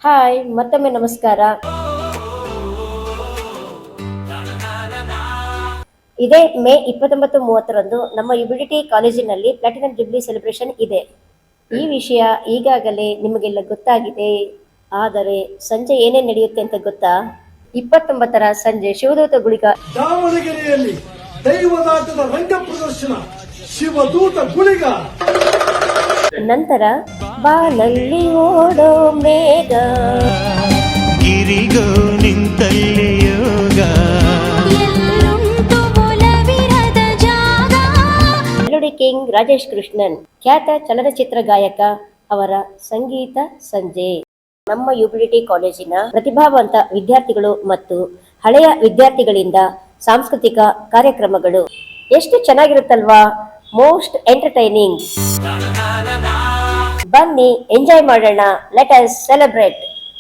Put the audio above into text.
Hi, ಮತ್ತೊಮ್ಮೆ ನಮಸ್ಕಾರ. ಇದೇ ಮೇ 29-30ರಂದು ನಮ್ಮ ಯುಬಿಲಿಟಿ ಕಾಲೇಜಿನಲ್ಲಿ ಪ್ಲಾಟಿನಂ ಜುಬ್ಲಿ ಸೆಲೆಬ್ರೇಷನ್ ಇದೆ. ಈ ವಿಷಯ ಈಗಾಗಲೇ ನಿಮಗೆಲ್ಲ ಗೊತ್ತಾಗಿದೆ. ಆದರೆ ಸಂಜೆ ಏನೇನು ನಡೆಯುತ್ತೆ ಅಂತ ಗೊತ್ತಾ? 29ರ ಸಂಜೆ ಶಿವದೂತ ಗುಳಿಗ ದಾವಣಗೆರೆಯಲ್ಲಿ ದೈವದಾಟದ ರಂಗ ಪ್ರದರ್ಶನ, ಶಿವದೂತ ಗುಳಿಗ. ನಂತರ ಬಾನಲ್ಲಿ ಓಡೋ ಮೇಘ, ಗಿರಿಗೋ ನಿಂತಲ್ಲಿ ಯೋಗ, ಮೆಲೋಡಿ ಕಿಂಗ್ ರಾಜೇಶ್ ಕೃಷ್ಣನ್, ಖ್ಯಾತ ಚಲನಚಿತ್ರ ಗಾಯಕ ಅವರ ಸಂಗೀತ ಸಂಜೆ. ನಮ್ಮ ಯುಬಿಲಿಟಿ ಕಾಲೇಜಿನ ಪ್ರತಿಭಾವಂತ ವಿದ್ಯಾರ್ಥಿಗಳು ಮತ್ತು ಹಳೆಯ ವಿದ್ಯಾರ್ಥಿಗಳಿಂದ ಸಾಂಸ್ಕೃತಿಕ ಕಾರ್ಯಕ್ರಮಗಳು. ಎಷ್ಟು ಚೆನ್ನಾಗಿರುತ್ತಲ್ವಾ? Most entertaining. ಬನ್ನಿ, ಎಂಜಾಯ್ ಮಾಡೋಣ. Let us celebrate.